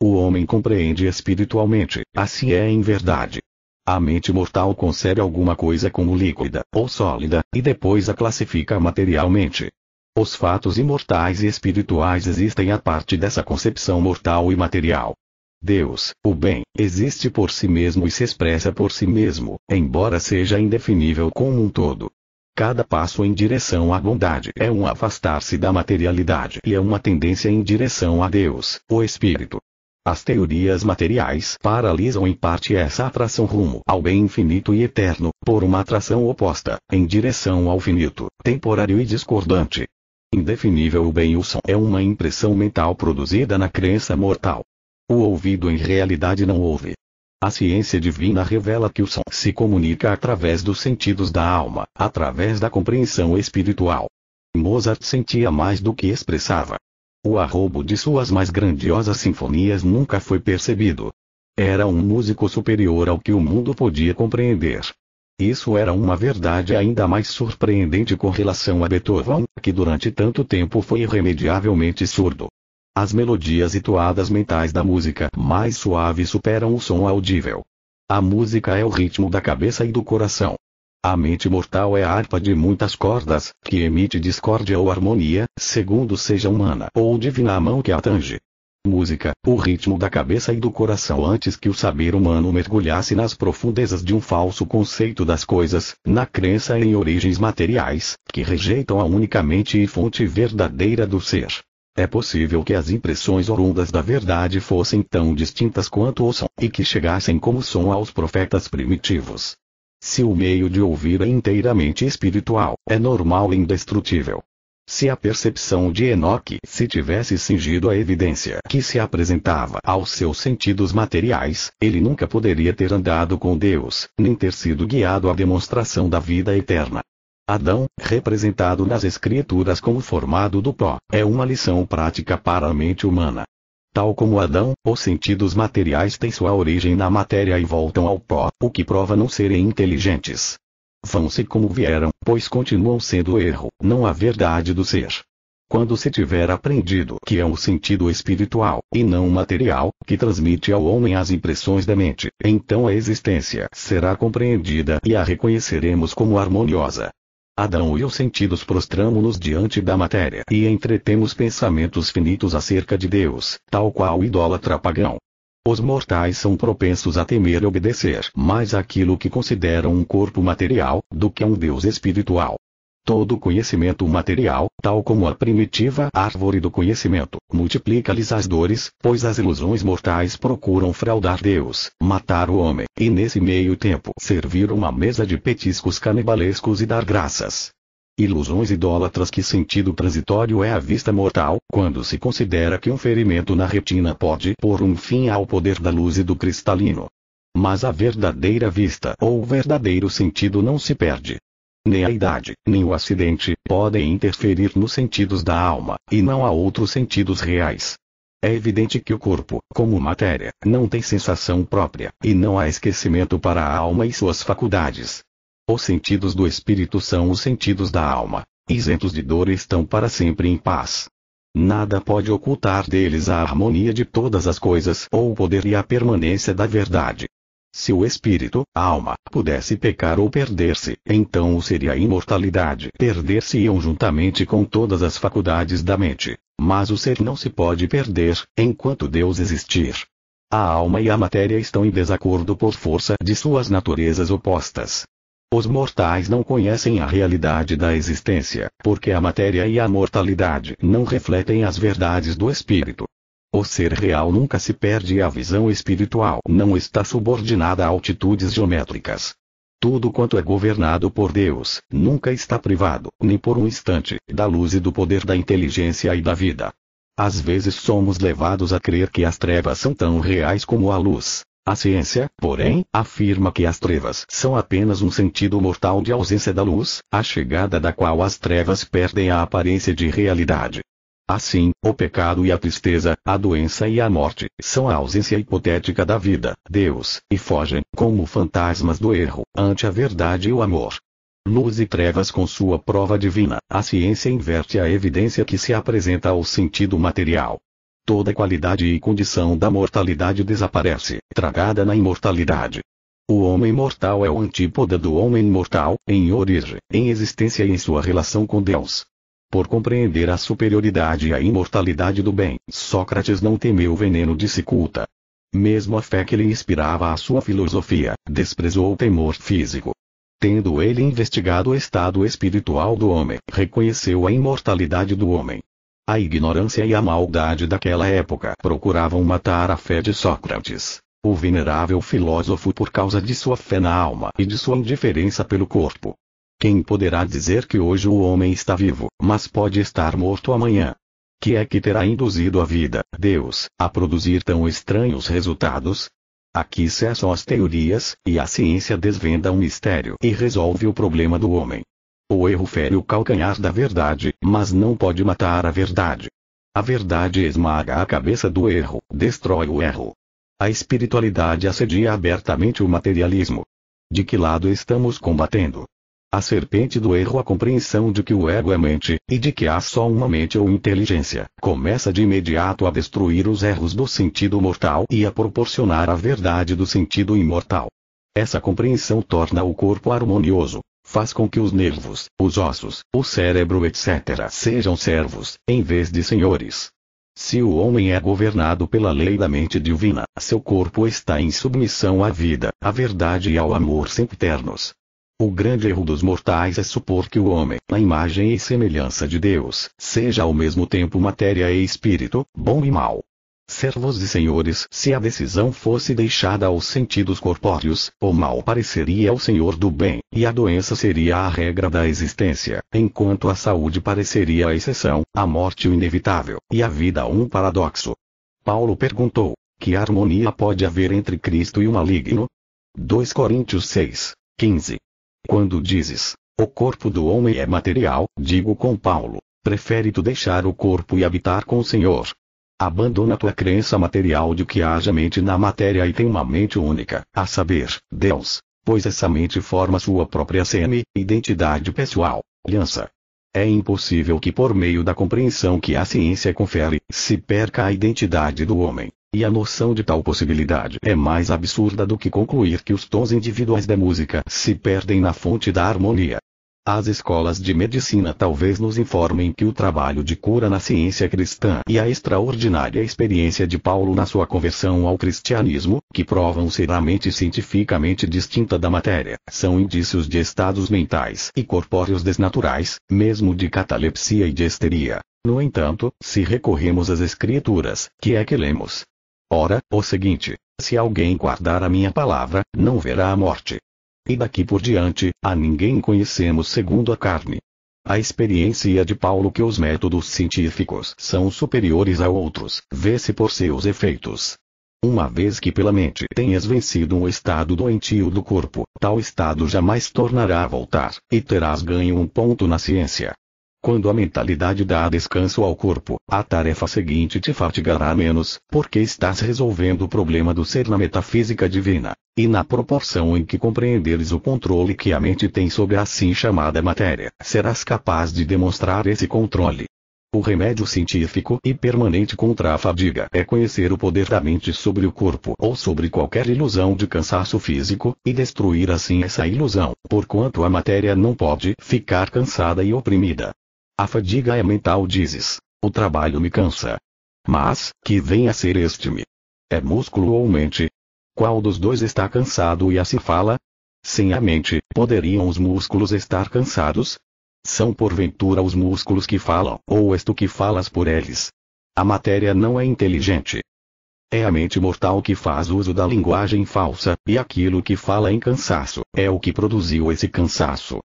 O homem compreende espiritualmente, assim é em verdade. A mente mortal concebe alguma coisa como líquida ou sólida, e depois a classifica materialmente. Os fatos imortais e espirituais existem a parte dessa concepção mortal e material. Deus, o bem, existe por si mesmo e se expressa por si mesmo, embora seja indefinível como um todo. Cada passo em direção à bondade é um afastar-se da materialidade e é uma tendência em direção a Deus, o Espírito. As teorias materiais paralisam em parte essa atração rumo ao bem infinito e eterno, por uma atração oposta, em direção ao finito, temporário e discordante. Indefinível o bem e o som é uma impressão mental produzida na crença mortal. O ouvido em realidade não ouve. A ciência divina revela que o som se comunica através dos sentidos da alma, através da compreensão espiritual. Mozart sentia mais do que expressava. O arrobo de suas mais grandiosas sinfonias nunca foi percebido. Era um músico superior ao que o mundo podia compreender. Isso era uma verdade ainda mais surpreendente com relação a Beethoven, que durante tanto tempo foi irremediavelmente surdo. As melodias e toadas mentais da música mais suave superam o som audível. A música é o ritmo da cabeça e do coração. A mente mortal é a harpa de muitas cordas, que emite discórdia ou harmonia, segundo seja humana ou divina a mão que a tange. Música, o ritmo da cabeça e do coração antes que o saber humano mergulhasse nas profundezas de um falso conceito das coisas, na crença em origens materiais, que rejeitam a única mente e fonte verdadeira do ser. É possível que as impressões orundas da verdade fossem tão distintas quanto o som, e que chegassem como som aos profetas primitivos. Se o meio de ouvir é inteiramente espiritual, é normal e indestrutível. Se a percepção de Enoque se tivesse cingido à evidência que se apresentava aos seus sentidos materiais, ele nunca poderia ter andado com Deus, nem ter sido guiado à demonstração da vida eterna. Adão, representado nas Escrituras como formado do pó, é uma lição prática para a mente humana. Tal como Adão, os sentidos materiais têm sua origem na matéria e voltam ao pó, o que prova não serem inteligentes. Vão-se como vieram, pois continuam sendo o erro, não a verdade do ser. Quando se tiver aprendido que é um sentido espiritual, e não material, que transmite ao homem as impressões da mente, então a existência será compreendida e a reconheceremos como harmoniosa. Adão e os sentidos prostramo-nos diante da matéria e entretemos pensamentos finitos acerca de Deus, tal qual o idólatra pagão. Os mortais são propensos a temer e obedecer mais aquilo que consideram um corpo material, do que a um Deus espiritual. Todo conhecimento material, tal como a primitiva árvore do conhecimento, multiplica-lhes as dores, pois as ilusões mortais procuram fraudar Deus, matar o homem, e nesse meio tempo servir uma mesa de petiscos canibalescos e dar graças. Ilusões idólatras. Que sentido transitório é a vista mortal, quando se considera que um ferimento na retina pode pôr um fim ao poder da luz e do cristalino. Mas a verdadeira vista ou verdadeiro sentido não se perde. Nem a idade, nem o acidente, podem interferir nos sentidos da alma, e não há outros sentidos reais. É evidente que o corpo, como matéria, não tem sensação própria, e não há esquecimento para a alma e suas faculdades. Os sentidos do espírito são os sentidos da alma, isentos de dor e estão para sempre em paz. Nada pode ocultar deles a harmonia de todas as coisas ou o poder e a permanência da verdade. Se o espírito, a alma, pudesse pecar ou perder-se, então o seria a imortalidade. Perder-se-iam juntamente com todas as faculdades da mente. Mas o ser não se pode perder, enquanto Deus existir. A alma e a matéria estão em desacordo por força de suas naturezas opostas. Os mortais não conhecem a realidade da existência, porque a matéria e a mortalidade não refletem as verdades do espírito. O ser real nunca se perde e a visão espiritual não está subordinada a altitudes geométricas. Tudo quanto é governado por Deus, nunca está privado, nem por um instante, da luz e do poder da inteligência e da vida. Às vezes somos levados a crer que as trevas são tão reais como a luz. A ciência, porém, afirma que as trevas são apenas um sentido mortal de ausência da luz, a chegada da qual as trevas perdem a aparência de realidade. Assim, o pecado e a tristeza, a doença e a morte, são a ausência hipotética da vida, Deus, e fogem, como fantasmas do erro, ante a verdade e o amor. Luz e trevas com sua prova divina, a ciência inverte a evidência que se apresenta ao sentido material. Toda qualidade e condição da mortalidade desaparece, tragada na imortalidade. O homem mortal é o antípoda do homem imortal, em origem, em existência e em sua relação com Deus. Por compreender a superioridade e a imortalidade do bem, Sócrates não temeu o veneno de cicuta. Mesmo a fé que lhe inspirava a sua filosofia, desprezou o temor físico. Tendo ele investigado o estado espiritual do homem, reconheceu a imortalidade do homem. A ignorância e a maldade daquela época procuravam matar a fé de Sócrates, o venerável filósofo, por causa de sua fé na alma e de sua indiferença pelo corpo. Quem poderá dizer que hoje o homem está vivo, mas pode estar morto amanhã? Que é que terá induzido a vida, Deus, a produzir tão estranhos resultados? Aqui cessam as teorias, e a ciência desvenda um mistério e resolve o problema do homem. O erro fere o calcanhar da verdade, mas não pode matar a verdade. A verdade esmaga a cabeça do erro, destrói o erro. A espiritualidade assedia abertamente o materialismo. De que lado estamos combatendo? A serpente do erro, a compreensão de que o ego é mente, e de que há só uma mente ou inteligência, começa de imediato a destruir os erros do sentido mortal e a proporcionar a verdade do sentido imortal. Essa compreensão torna o corpo harmonioso, faz com que os nervos, os ossos, o cérebro etc. sejam servos, em vez de senhores. Se o homem é governado pela lei da mente divina, seu corpo está em submissão à vida, à verdade e ao amor sempiternos. O grande erro dos mortais é supor que o homem, na imagem e semelhança de Deus, seja ao mesmo tempo matéria e espírito, bom e mau. Servos e senhores, se a decisão fosse deixada aos sentidos corpóreos, o mal pareceria ao senhor do bem, e a doença seria a regra da existência, enquanto a saúde pareceria a exceção, a morte o inevitável, e a vida um paradoxo. Paulo perguntou: que harmonia pode haver entre Cristo e o maligno? 2 Coríntios 6, 15. Quando dizes, o corpo do homem é material, digo com Paulo, prefere tu deixar o corpo e habitar com o Senhor. Abandona tua crença material de que haja mente na matéria e tem uma mente única, a saber, Deus, pois essa mente forma sua própria identidade pessoal, aliança. É impossível que por meio da compreensão que a ciência confere, se perca a identidade do homem, e a noção de tal possibilidade é mais absurda do que concluir que os tons individuais da música se perdem na fonte da harmonia. As escolas de medicina talvez nos informem que o trabalho de cura na ciência cristã e a extraordinária experiência de Paulo na sua conversão ao cristianismo, que provam ser a mente cientificamente distinta da matéria, são indícios de estados mentais e corpóreos desnaturais, mesmo de catalepsia e de histeria. No entanto, se recorremos às Escrituras, que é que lemos? Ora, o seguinte: se alguém guardar a minha palavra, não verá a morte. E daqui por diante, a ninguém conhecemos segundo a carne. A experiência de Paulo que os métodos científicos são superiores a outros, vê-se por seus efeitos. Uma vez que pela mente tenhas vencido um estado doentio do corpo, tal estado jamais tornará a voltar, e terás ganho um ponto na ciência. Quando a mentalidade dá descanso ao corpo, a tarefa seguinte te fatigará menos, porque estás resolvendo o problema do ser na metafísica divina, e na proporção em que compreenderes o controle que a mente tem sobre a assim chamada matéria, serás capaz de demonstrar esse controle. O remédio científico e permanente contra a fadiga é conhecer o poder da mente sobre o corpo ou sobre qualquer ilusão de cansaço físico, e destruir assim essa ilusão, porquanto a matéria não pode ficar cansada e oprimida. A fadiga é mental, dizes. O trabalho me cansa. Mas, que vem a ser este-me? É músculo ou mente? Qual dos dois está cansado e assim fala? Sem a mente, poderiam os músculos estar cansados? São porventura os músculos que falam, ou és tu que falas por eles? A matéria não é inteligente. É a mente mortal que faz uso da linguagem falsa, e aquilo que fala em cansaço, é o que produziu esse cansaço.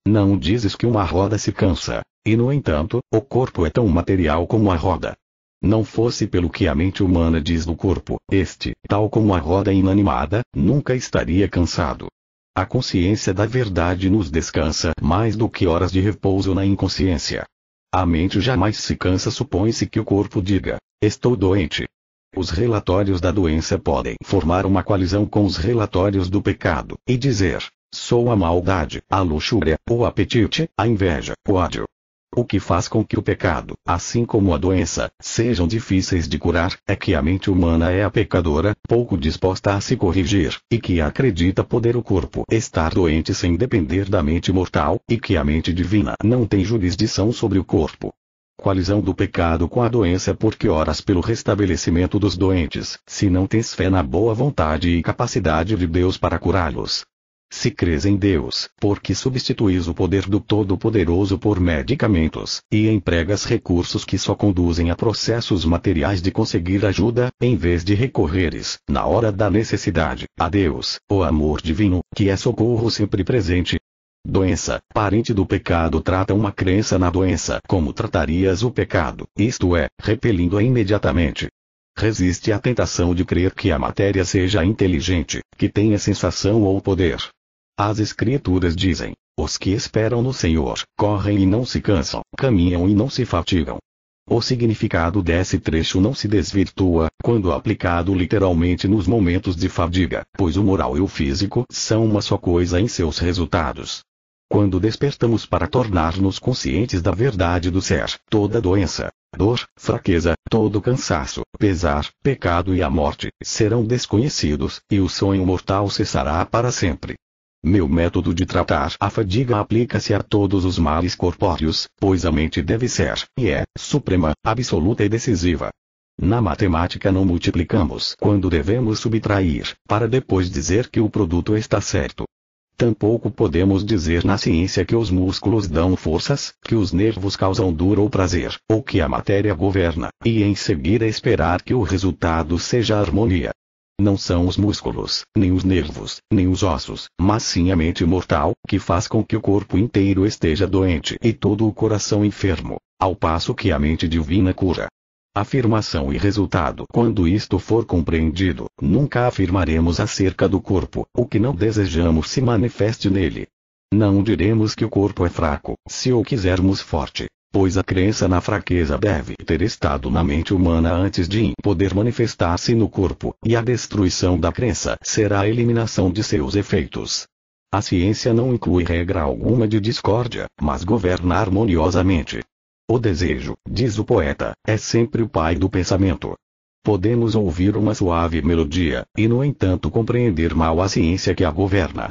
Não dizes que uma roda se cansa, e no entanto, o corpo é tão material como a roda. Não fosse pelo que a mente humana diz do corpo, este, tal como a roda inanimada, nunca estaria cansado. A consciência da verdade nos descansa mais do que horas de repouso na inconsciência. A mente jamais se cansa, supõe-se que o corpo diga, estou doente. Os relatórios da doença podem formar uma coalizão com os relatórios do pecado, e dizer, sou a maldade, a luxúria, o apetite, a inveja, o ódio. O que faz com que o pecado, assim como a doença, sejam difíceis de curar, é que a mente humana é a pecadora, pouco disposta a se corrigir, e que acredita poder o corpo estar doente sem depender da mente mortal, e que a mente divina não tem jurisdição sobre o corpo. Coalizão do pecado com a doença porque oras pelo restabelecimento dos doentes, se não tens fé na boa vontade e capacidade de Deus para curá-los. Se crês em Deus, porque substituís o poder do Todo-Poderoso por medicamentos, e empregas recursos que só conduzem a processos materiais de conseguir ajuda, em vez de recorreres, na hora da necessidade, a Deus, o amor divino, que é socorro sempre presente. Doença, parente do pecado, trata uma crença na doença como tratarias o pecado, isto é, repelindo-a imediatamente. Resiste à tentação de crer que a matéria seja inteligente, que tenha sensação ou poder. As Escrituras dizem: os que esperam no Senhor, correm e não se cansam, caminham e não se fatigam. O significado desse trecho não se desvirtua, quando aplicado literalmente nos momentos de fadiga, pois o moral e o físico são uma só coisa em seus resultados. Quando despertamos para tornar-nos conscientes da verdade do ser, toda doença, dor, fraqueza, todo cansaço, pesar, pecado e a morte serão desconhecidos, e o sonho mortal cessará para sempre. Meu método de tratar a fadiga aplica-se a todos os males corpóreos, pois a mente deve ser, e é, suprema, absoluta e decisiva. Na matemática não multiplicamos quando devemos subtrair, para depois dizer que o produto está certo. Tampouco podemos dizer na ciência que os músculos dão forças, que os nervos causam dor ou prazer, ou que a matéria governa, e em seguida esperar que o resultado seja harmonia. Não são os músculos, nem os nervos, nem os ossos, mas sim a mente mortal, que faz com que o corpo inteiro esteja doente e todo o coração enfermo, ao passo que a mente divina cura. Afirmação e resultado. Quando isto for compreendido, nunca afirmaremos acerca do corpo o que não desejamos se manifeste nele. Não diremos que o corpo é fraco, se o quisermos forte. Pois a crença na fraqueza deve ter estado na mente humana antes de poder manifestar-se no corpo, e a destruição da crença será a eliminação de seus efeitos. A ciência não inclui regra alguma de discórdia, mas governa harmoniosamente. O desejo, diz o poeta, é sempre o pai do pensamento. Podemos ouvir uma suave melodia, e no entanto compreender mal a ciência que a governa.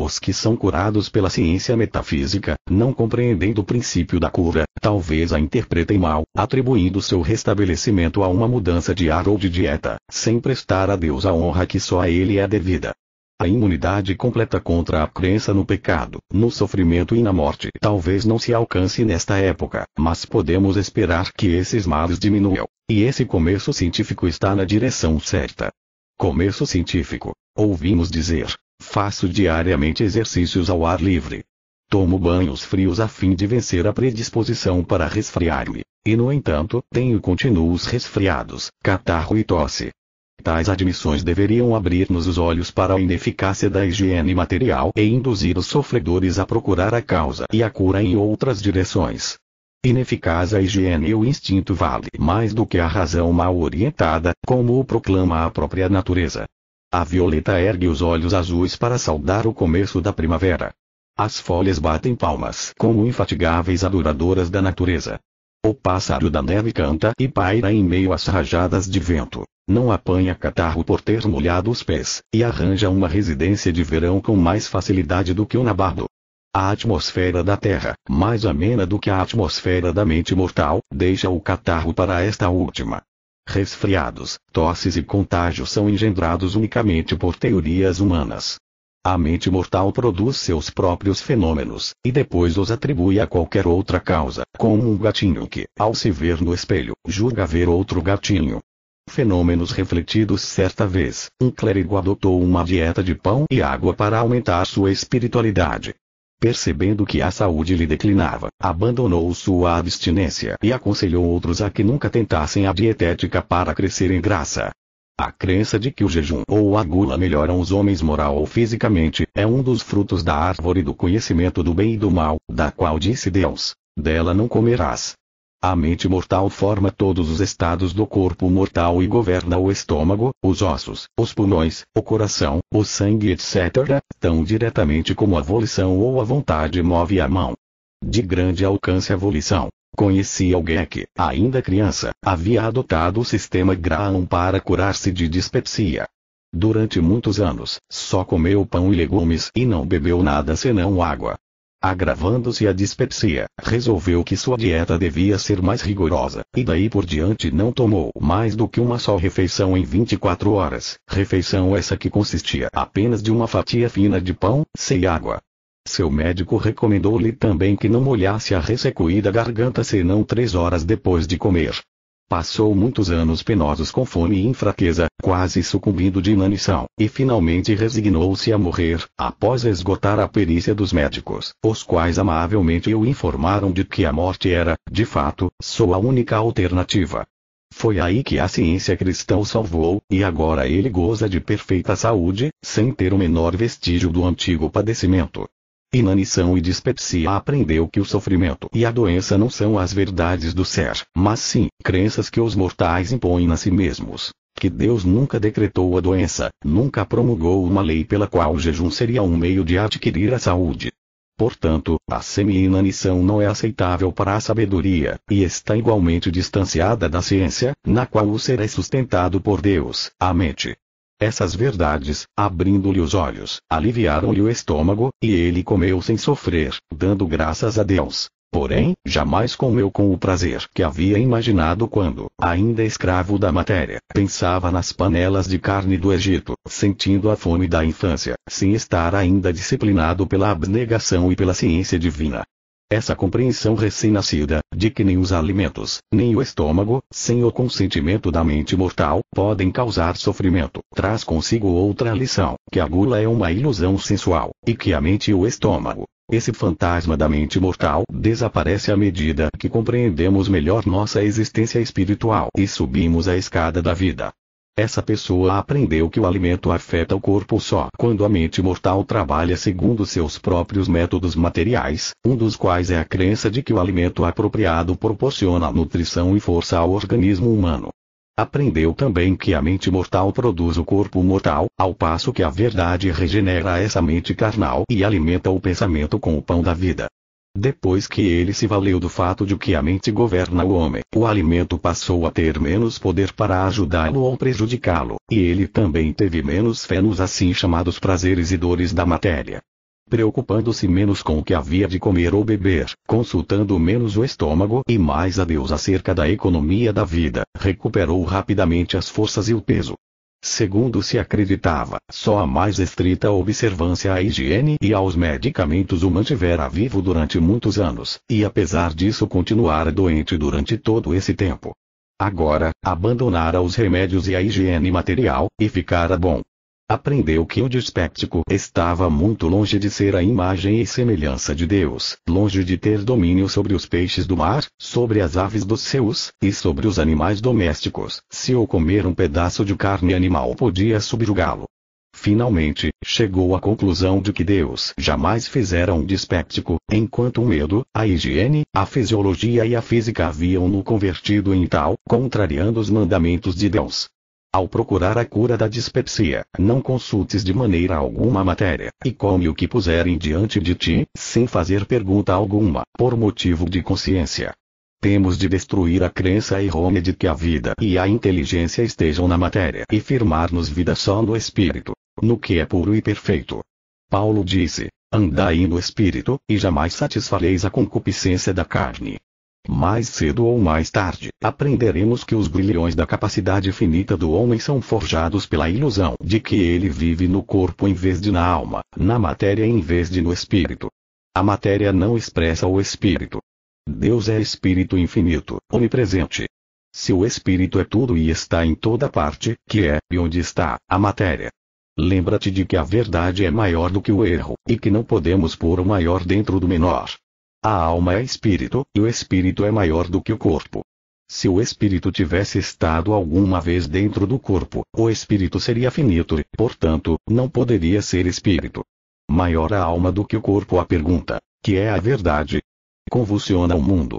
Os que são curados pela ciência metafísica, não compreendendo o princípio da cura, talvez a interpretem mal, atribuindo seu restabelecimento a uma mudança de ar ou de dieta, sem prestar a Deus a honra que só a Ele é devida. A imunidade completa contra a crença no pecado, no sofrimento e na morte talvez não se alcance nesta época, mas podemos esperar que esses males diminuam, e esse começo científico está na direção certa. Começo científico. Ouvimos dizer: faço diariamente exercícios ao ar livre. Tomo banhos frios a fim de vencer a predisposição para resfriar-me, e no entanto, tenho contínuos resfriados, catarro e tosse. Tais admissões deveriam abrir-nos os olhos para a ineficácia da higiene material e induzir os sofredores a procurar a causa e a cura em outras direções. Ineficaz a higiene e o instinto vale mais do que a razão mal orientada, como o proclama a própria natureza. A violeta ergue os olhos azuis para saudar o começo da primavera. As folhas batem palmas como infatigáveis adoradoras da natureza. O pássaro da neve canta e paira em meio às rajadas de vento. Não apanha catarro por ter molhado os pés, e arranja uma residência de verão com mais facilidade do que o nabardo. A atmosfera da Terra, mais amena do que a atmosfera da mente mortal, deixa o catarro para esta última. Resfriados, tosses e contágios são engendrados unicamente por teorias humanas. A mente mortal produz seus próprios fenômenos, e depois os atribui a qualquer outra causa, como um gatinho que, ao se ver no espelho, julga ver outro gatinho. Fenômenos refletidos. Certa vez, um clérigo adotou uma dieta de pão e água para aumentar sua espiritualidade. Percebendo que a saúde lhe declinava, abandonou sua abstinência e aconselhou outros a que nunca tentassem a dietética para crescer em graça. A crença de que o jejum ou a gula melhoram os homens moral ou fisicamente é um dos frutos da árvore do conhecimento do bem e do mal, da qual disse Deus: dela não comerás. A mente mortal forma todos os estados do corpo mortal e governa o estômago, os ossos, os pulmões, o coração, o sangue etc., tão diretamente como a volição ou a vontade move a mão. de grande alcance e evolução. Conheci alguém que, ainda criança, havia adotado o sistema Graham para curar-se de dispepsia. Durante muitos anos, só comeu pão e legumes e não bebeu nada senão água. Agravando-se a dispepsia, resolveu que sua dieta devia ser mais rigorosa, e daí por diante não tomou mais do que uma só refeição em 24 horas, refeição essa que consistia apenas de uma fatia fina de pão, sem água. Seu médico recomendou-lhe também que não molhasse a ressequida garganta senão 3 horas depois de comer. Passou muitos anos penosos com fome e fraqueza, quase sucumbindo de inanição, e finalmente resignou-se a morrer, após esgotar a perícia dos médicos, os quais amavelmente o informaram de que a morte era, de fato, sua única alternativa. Foi aí que a ciência cristã o salvou, e agora ele goza de perfeita saúde, sem ter o menor vestígio do antigo padecimento. Inanição e dispepsia aprendeu que o sofrimento e a doença não são as verdades do ser, mas sim, crenças que os mortais impõem a si mesmos. Que Deus nunca decretou a doença, nunca promulgou uma lei pela qual o jejum seria um meio de adquirir a saúde. Portanto, a semi-inanição não é aceitável para a sabedoria, e está igualmente distanciada da ciência, na qual o ser é sustentado por Deus, a mente. Essas verdades, abrindo-lhe os olhos, aliviaram-lhe o estômago, e ele comeu sem sofrer, dando graças a Deus. Porém, jamais comeu com o prazer que havia imaginado quando, ainda escravo da matéria, pensava nas panelas de carne do Egito, sentindo a fome da infância, sem estar ainda disciplinado pela abnegação e pela ciência divina. Essa compreensão recém-nascida, de que nem os alimentos, nem o estômago, sem o consentimento da mente mortal, podem causar sofrimento, traz consigo outra lição, que a gula é uma ilusão sensual, e que a mente e o estômago, esse fantasma da mente mortal, desaparece à medida que compreendemos melhor nossa existência espiritual e subimos a escada da vida. Essa pessoa aprendeu que o alimento afeta o corpo só quando a mente mortal trabalha segundo seus próprios métodos materiais, um dos quais é a crença de que o alimento apropriado proporciona nutrição e força ao organismo humano. Aprendeu também que a mente mortal produz o corpo mortal, ao passo que a verdade regenera essa mente carnal e alimenta o pensamento com o pão da vida. Depois que ele se valeu do fato de que a mente governa o homem, o alimento passou a ter menos poder para ajudá-lo ou prejudicá-lo, e ele também teve menos fé nos assim chamados prazeres e dores da matéria. Preocupando-se menos com o que havia de comer ou beber, consultando menos o estômago e mais a Deus acerca da economia da vida, recuperou rapidamente as forças e o peso. Segundo se acreditava, só a mais estrita observância à higiene e aos medicamentos o mantivera vivo durante muitos anos, e apesar disso continuara doente durante todo esse tempo. Agora, abandonara os remédios e a higiene material, e ficara bom. Aprendeu que o dispéptico estava muito longe de ser a imagem e semelhança de Deus, longe de ter domínio sobre os peixes do mar, sobre as aves dos céus, e sobre os animais domésticos. Se ou comer um pedaço de carne animal podia subjugá-lo. Finalmente, chegou à conclusão de que Deus jamais fizera um dispéptico, enquanto o medo, a higiene, a fisiologia e a física haviam-no convertido em tal, contrariando os mandamentos de Deus. Ao procurar a cura da dispepsia, não consultes de maneira alguma a matéria, e come o que puserem diante de ti, sem fazer pergunta alguma, por motivo de consciência. Temos de destruir a crença errônea de que a vida e a inteligência estejam na matéria e firmar-nos vida só no espírito, no que é puro e perfeito. Paulo disse: andai no espírito, e jamais satisfareis a concupiscência da carne. Mais cedo ou mais tarde, aprenderemos que os grilhões da capacidade finita do homem são forjados pela ilusão de que ele vive no corpo em vez de na alma, na matéria em vez de no espírito. A matéria não expressa o espírito. Deus é espírito infinito, onipresente. Se o espírito é tudo e está em toda parte, que é, e onde está, a matéria? Lembra-te de que a verdade é maior do que o erro, e que não podemos pôr o maior dentro do menor. A alma é espírito, e o espírito é maior do que o corpo. Se o espírito tivesse estado alguma vez dentro do corpo, o espírito seria finito e, portanto, não poderia ser espírito. Maior a alma do que o corpo? A pergunta, que é a verdade, convulsiona o mundo.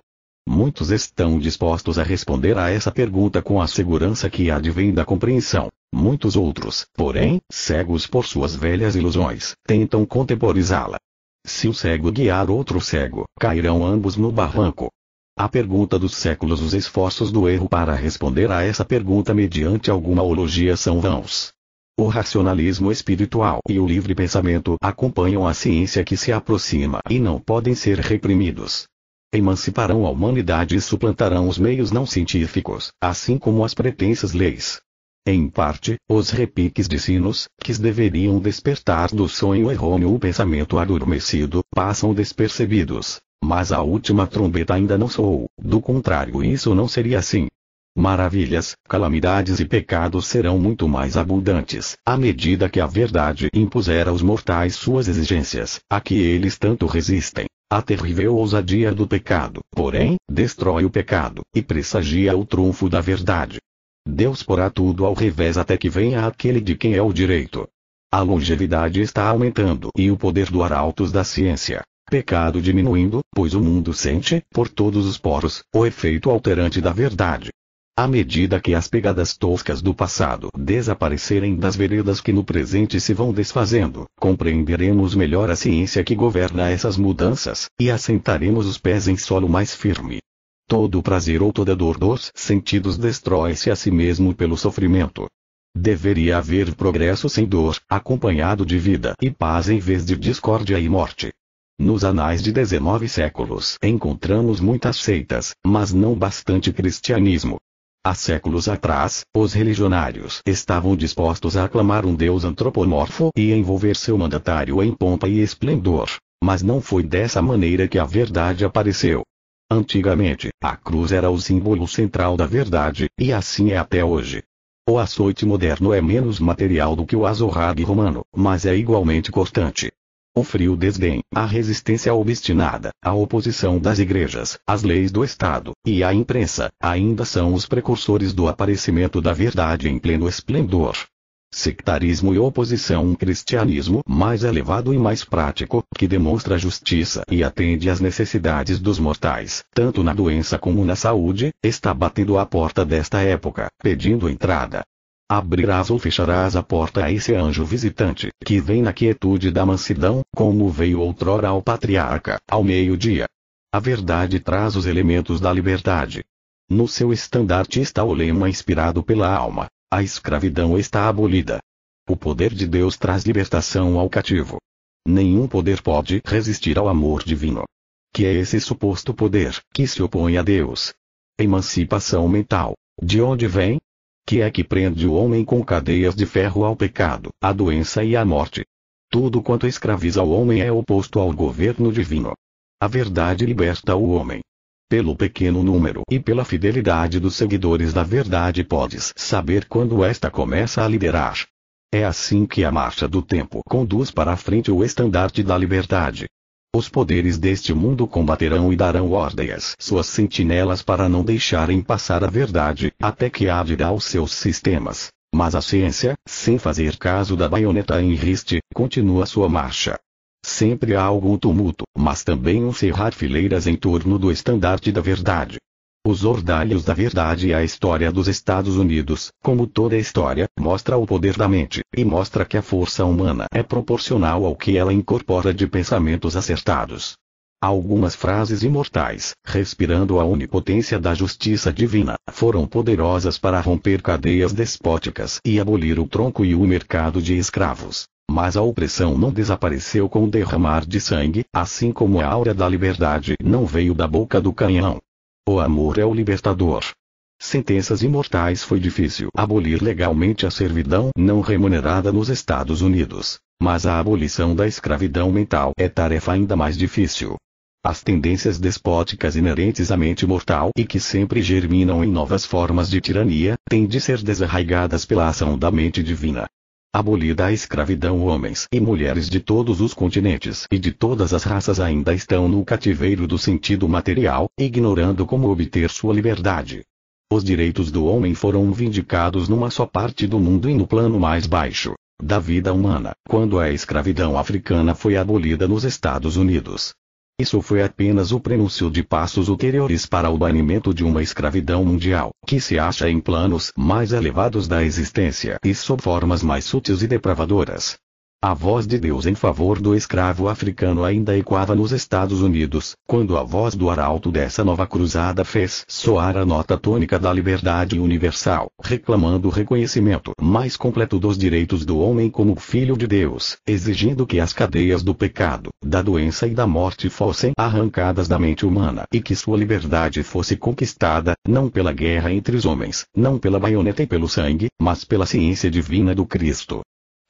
Muitos estão dispostos a responder a essa pergunta com a segurança que advém da compreensão. Muitos outros, porém, cegos por suas velhas ilusões, tentam contemporizá-la. Se o cego guiar outro cego, cairão ambos no barranco. A pergunta dos séculos. Os esforços do erro para responder a essa pergunta mediante alguma ologia são vãos. O racionalismo espiritual e o livre pensamento acompanham a ciência que se aproxima e não podem ser reprimidos. Emanciparão a humanidade e suplantarão os meios não científicos, assim como as pretensas leis. Em parte, os repiques de sinos, que deveriam despertar do sonho errôneo o pensamento adormecido, passam despercebidos. Mas a última trombeta ainda não soou, do contrário isso não seria assim. Maravilhas, calamidades e pecados serão muito mais abundantes, à medida que a verdade impuser aos mortais suas exigências, a que eles tanto resistem. A terrível ousadia do pecado, porém, destrói o pecado, e pressagia o trunfo da verdade. Deus porá tudo ao revés até que venha aquele de quem é o direito. A longevidade está aumentando e o poder do arautos da ciência. Pecado diminuindo, pois o mundo sente, por todos os poros, o efeito alterante da verdade. À medida que as pegadas toscas do passado desaparecerem das veredas que no presente se vão desfazendo, compreenderemos melhor a ciência que governa essas mudanças, e assentaremos os pés em solo mais firme. Todo o prazer ou toda dor dos sentidos destrói-se a si mesmo pelo sofrimento. Deveria haver progresso sem dor, acompanhado de vida e paz em vez de discórdia e morte. Nos anais de 19 séculos encontramos muitas seitas, mas não bastante cristianismo. Há séculos atrás, os religionários estavam dispostos a aclamar um Deus antropomorfo e envolver seu mandatário em pompa e esplendor, mas não foi dessa maneira que a verdade apareceu. Antigamente, a cruz era o símbolo central da verdade, e assim é até hoje. O açoite moderno é menos material do que o azorrague romano, mas é igualmente cortante. O frio desdém, a resistência obstinada, a oposição das igrejas, as leis do Estado, e a imprensa, ainda são os precursores do aparecimento da verdade em pleno esplendor. Sectarismo e oposição. Um cristianismo mais elevado e mais prático, que demonstra justiça e atende às necessidades dos mortais, tanto na doença como na saúde, está batendo à porta desta época, pedindo entrada. Abrirás ou fecharás a porta a esse anjo visitante, que vem na quietude da mansidão, como veio outrora ao patriarca, ao meio-dia. A verdade traz os elementos da liberdade. No seu estandarte está o lema inspirado pela alma: a escravidão está abolida. O poder de Deus traz libertação ao cativo. Nenhum poder pode resistir ao amor divino. Que é esse suposto poder, que se opõe a Deus? Emancipação mental. De onde vem? Que é que prende o homem com cadeias de ferro ao pecado, à doença e à morte? Tudo quanto escraviza o homem é oposto ao governo divino. A verdade liberta o homem. Pelo pequeno número e pela fidelidade dos seguidores da verdade podes saber quando esta começa a liderar. É assim que a marcha do tempo conduz para a frente o estandarte da liberdade. Os poderes deste mundo combaterão e darão ordem às suas sentinelas para não deixarem passar a verdade, até que adira aos seus sistemas. Mas a ciência, sem fazer caso da baioneta em riste, continua sua marcha. Sempre há algum tumulto, mas também um cerrar fileiras em torno do estandarte da verdade. Os ordalhos da verdade e a história dos Estados Unidos, como toda história, mostra o poder da mente, e mostra que a força humana é proporcional ao que ela incorpora de pensamentos acertados. Algumas frases imortais, respirando a onipotência da justiça divina, foram poderosas para romper cadeias despóticas e abolir o tronco e o mercado de escravos. Mas a opressão não desapareceu com o derramar de sangue, assim como a aura da liberdade não veio da boca do canhão. O amor é o libertador. Sentenças imortais. Foi difícil abolir legalmente a servidão não remunerada nos Estados Unidos, mas a abolição da escravidão mental é tarefa ainda mais difícil. As tendências despóticas inerentes à mente mortal e que sempre germinam em novas formas de tirania, têm de ser desarraigadas pela ação da mente divina. Abolida a escravidão, homens e mulheres de todos os continentes e de todas as raças ainda estão no cativeiro do sentido material, ignorando como obter sua liberdade. Os direitos do homem foram vindicados numa só parte do mundo e no plano mais baixo da vida humana, quando a escravidão africana foi abolida nos Estados Unidos. Isso foi apenas o prenúncio de passos ulteriores para o banimento de uma escravidão mundial, que se acha em planos mais elevados da existência e sob formas mais sutis e depravadoras. A voz de Deus em favor do escravo africano ainda ecoava nos Estados Unidos, quando a voz do arauto dessa nova cruzada fez soar a nota tônica da liberdade universal, reclamando o reconhecimento mais completo dos direitos do homem como filho de Deus, exigindo que as cadeias do pecado, da doença e da morte fossem arrancadas da mente humana e que sua liberdade fosse conquistada, não pela guerra entre os homens, não pela baioneta e pelo sangue, mas pela ciência divina do Cristo.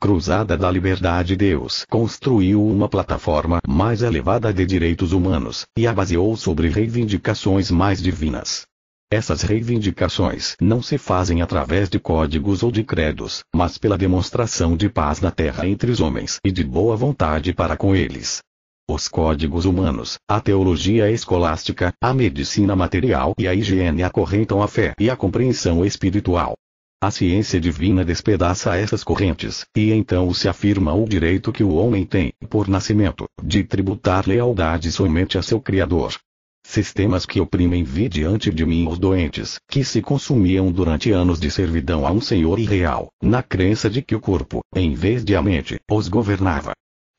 Cruzada da Liberdade. Deus construiu uma plataforma mais elevada de direitos humanos, e a baseou sobre reivindicações mais divinas. Essas reivindicações não se fazem através de códigos ou de credos, mas pela demonstração de paz na terra entre os homens e de boa vontade para com eles. Os códigos humanos, a teologia escolástica, a medicina material e a higiene acorrentam a fé e a compreensão espiritual. A ciência divina despedaça essas correntes, e então se afirma o direito que o homem tem, por nascimento, de tributar lealdade somente a seu Criador. Sistemas que oprimem vi diante de mim os doentes, que se consumiam durante anos de servidão a um senhor irreal, na crença de que o corpo, em vez de a mente, os governava.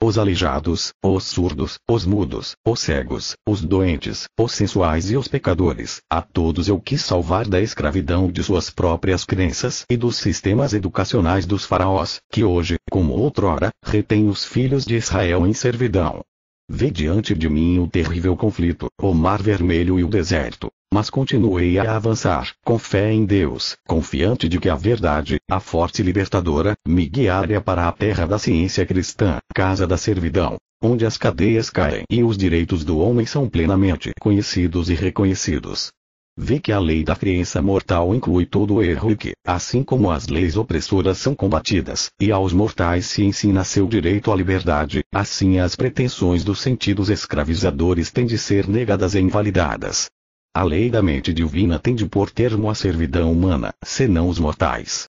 Os aleijados, os surdos, os mudos, os cegos, os doentes, os sensuais e os pecadores, a todos eu quis salvar da escravidão de suas próprias crenças e dos sistemas educacionais dos faraós, que hoje, como outrora, retêm os filhos de Israel em servidão. Vi diante de mim o terrível conflito, o Mar Vermelho e o deserto, mas continuei a avançar, com fé em Deus, confiante de que a verdade, a forte libertadora, me guiaria para a terra da ciência cristã, casa da servidão, onde as cadeias caem e os direitos do homem são plenamente conhecidos e reconhecidos. Vi que a lei da crença mortal inclui todo o erro e que, assim como as leis opressoras são combatidas, e aos mortais se ensina seu direito à liberdade, assim as pretensões dos sentidos escravizadores têm de ser negadas e invalidadas. A lei da mente divina tem de pôr termo à servidão humana, senão os mortais,